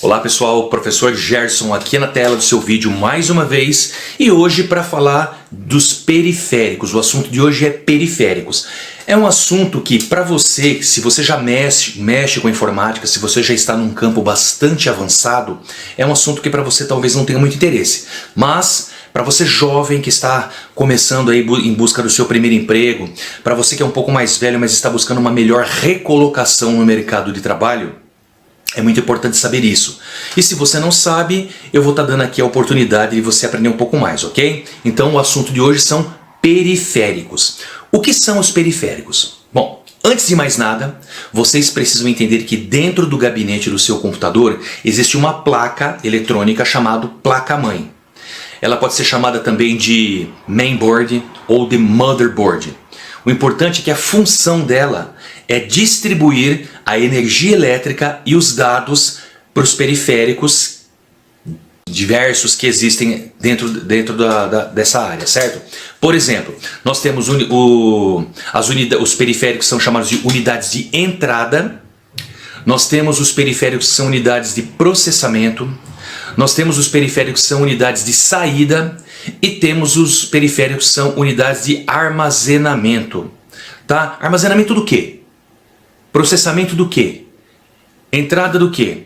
Olá pessoal, professor Gerson aqui na tela do seu vídeo mais uma vez e hoje para falar dos periféricos. O assunto de hoje é periféricos. É um assunto que para você, se você já mexe com informática, se você já está num campo bastante avançado, é um assunto que para você talvez não tenha muito interesse. Mas para você jovem que está começando aí em busca do seu primeiro emprego, para você que é um pouco mais velho, mas está buscando uma melhor recolocação no mercado de trabalho, é muito importante saber isso. E se você não sabe, eu vou estar dando aqui a oportunidade de você aprender um pouco mais, ok? Então o assunto de hoje são periféricos. O que são os periféricos? Bom, antes de mais nada, vocês precisam entender que dentro do gabinete do seu computador existe uma placa eletrônica chamada placa-mãe. Ela pode ser chamada também de mainboard ou de motherboard. O importante é que a função dela é distribuir a energia elétrica e os dados para os periféricos diversos que existem dentro dessa área, certo? Por exemplo, nós temos os periféricos que são chamados de unidades de entrada, nós temos os periféricos que são unidades de processamento, nós temos os periféricos que são unidades de saída e temos os periféricos que são unidades de armazenamento. Tá? Armazenamento do quê? Processamento do quê? Entrada do quê?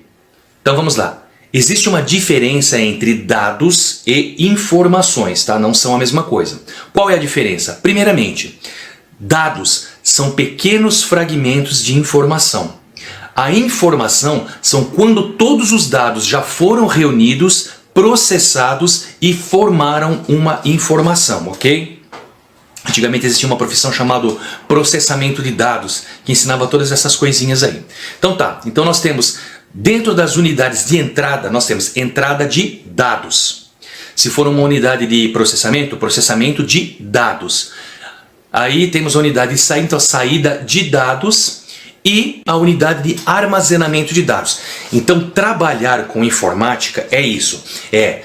Então vamos lá. Existe uma diferença entre dados e informações, tá? Não são a mesma coisa. Qual é a diferença? Primeiramente, dados são pequenos fragmentos de informação. A informação são quando todos os dados já foram reunidos, processados e formaram uma informação, ok? Antigamente existia uma profissão chamada processamento de dados, que ensinava todas essas coisinhas aí. Então tá, então nós temos, dentro das unidades de entrada, nós temos entrada de dados. Se for uma unidade de processamento, processamento de dados. Aí temos a unidade de saída, então a saída de dados e a unidade de armazenamento de dados. Então trabalhar com informática é isso, é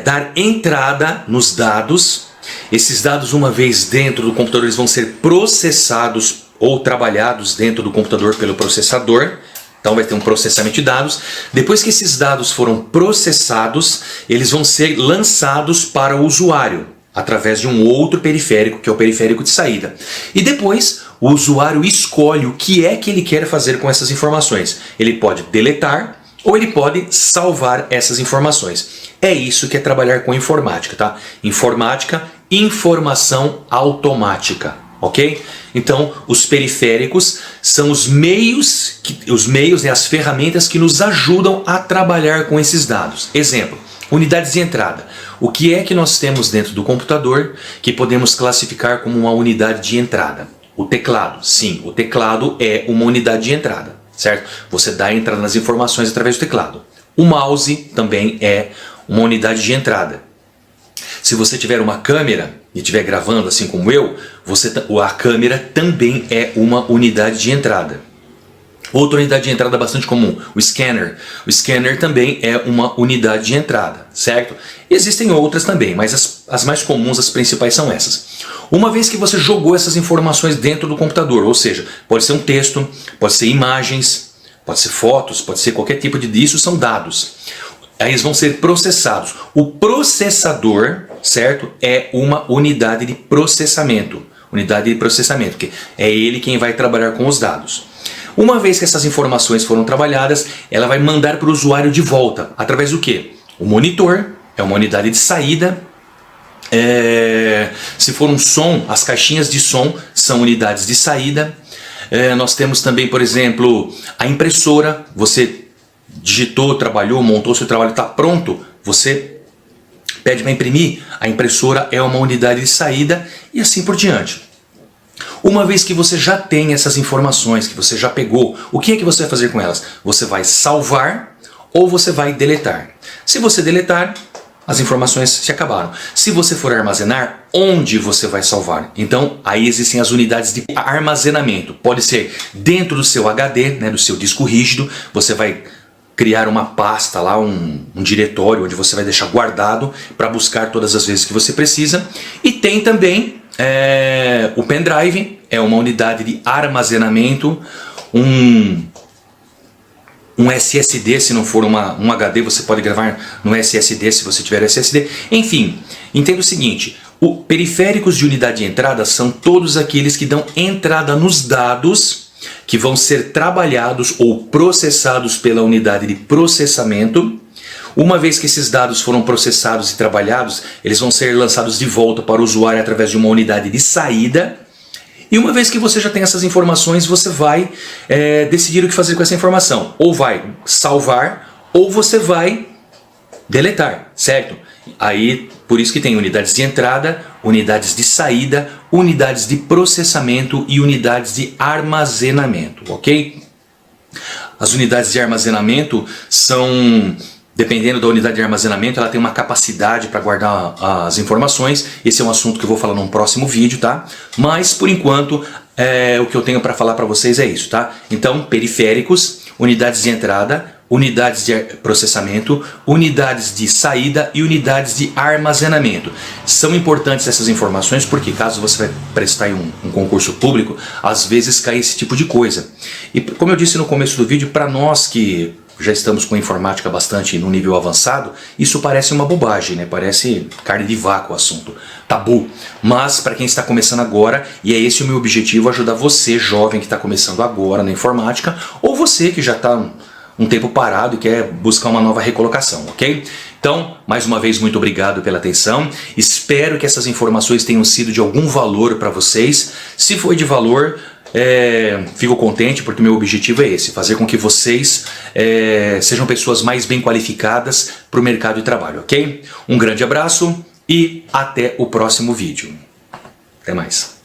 dar entrada nos dados. Esses dados, uma vez dentro do computador, eles vão ser processados ou trabalhados dentro do computador pelo processador. Então vai ter um processamento de dados. Depois que esses dados foram processados, eles vão ser lançados para o usuário através de um outro periférico, que é o periférico de saída. E depois o usuário escolhe o que é que ele quer fazer com essas informações. Ele pode deletar ou ele pode salvar essas informações. É isso que é trabalhar com informática, tá? Informática, informação automática, ok? Então, os periféricos são os meios, as ferramentas que nos ajudam a trabalhar com esses dados. Exemplo, unidades de entrada. O que é que nós temos dentro do computador que podemos classificar como uma unidade de entrada? O teclado. Sim, o teclado é uma unidade de entrada, certo? Você dá entrada nas informações através do teclado. O mouse também é uma unidade de entrada. Se você tiver uma câmera e estiver gravando assim como eu, a câmera também é uma unidade de entrada. Outra unidade de entrada bastante comum, o scanner. O scanner também é uma unidade de entrada, certo? Existem outras também, mas as mais comuns, as principais são essas. Uma vez que você jogou essas informações dentro do computador, ou seja, pode ser um texto, pode ser imagens, pode ser fotos, pode ser qualquer tipo isso são dados. Aí eles vão ser processados. O processador, certo, é uma unidade de processamento. Unidade de processamento, que é ele quem vai trabalhar com os dados. Uma vez que essas informações foram trabalhadas, ela vai mandar para o usuário de volta. Através do quê? O monitor é uma unidade de saída. Se for um som, as caixinhas de som são unidades de saída. Nós temos também, por exemplo, a impressora. Você digitou, trabalhou, montou, seu trabalho está pronto, você pede para imprimir, a impressora é uma unidade de saída e assim por diante. Uma vez que você já tem essas informações, que você já pegou, o que é que você vai fazer com elas? Você vai salvar ou você vai deletar. Se você deletar, as informações se acabaram. Se você for armazenar, onde você vai salvar? Então, aí existem as unidades de armazenamento. Pode ser dentro do seu HD, né, do seu disco rígido, você vai criar uma pasta lá, um diretório onde você vai deixar guardado para buscar todas as vezes que você precisa. E tem também o pendrive, é uma unidade de armazenamento, um um SSD, se não for um HD, você pode gravar no SSD se você tiver SSD. Enfim, entenda o seguinte, periféricos de unidade de entrada são todos aqueles que dão entrada nos dados que vão ser trabalhados ou processados pela unidade de processamento. Uma vez que esses dados foram processados e trabalhados, eles vão ser lançados de volta para o usuário através de uma unidade de saída. E uma vez que você já tem essas informações, você vai decidir o que fazer com essa informação. Ou vai salvar, ou você vai deletar, certo? Aí, por isso que tem unidades de entrada, unidades de saída, unidades de processamento e unidades de armazenamento, ok? As unidades de armazenamento são... Dependendo da unidade de armazenamento, ela tem uma capacidade para guardar as informações. Esse é um assunto que eu vou falar num próximo vídeo, tá? Mas, por enquanto, o que eu tenho para falar para vocês é isso, tá? Então, periféricos, unidades de entrada, unidades de processamento, unidades de saída e unidades de armazenamento. São importantes essas informações porque caso você vai prestar em um concurso público, às vezes cai esse tipo de coisa. E como eu disse no começo do vídeo, para nós que já estamos com informática bastante no nível avançado, isso parece uma bobagem, né? Parece carne de vaca o assunto, tabu. Mas para quem está começando agora, e é esse o meu objetivo, ajudar você, jovem que está começando agora na informática, ou você que já está um tempo parado e quer buscar uma nova recolocação, ok? Então, mais uma vez, muito obrigado pela atenção. Espero que essas informações tenham sido de algum valor para vocês. Se foi de valor, fico contente porque meu objetivo é esse, fazer com que vocês sejam pessoas mais bem qualificadas para o mercado de trabalho, ok? Um grande abraço e até o próximo vídeo. Até mais.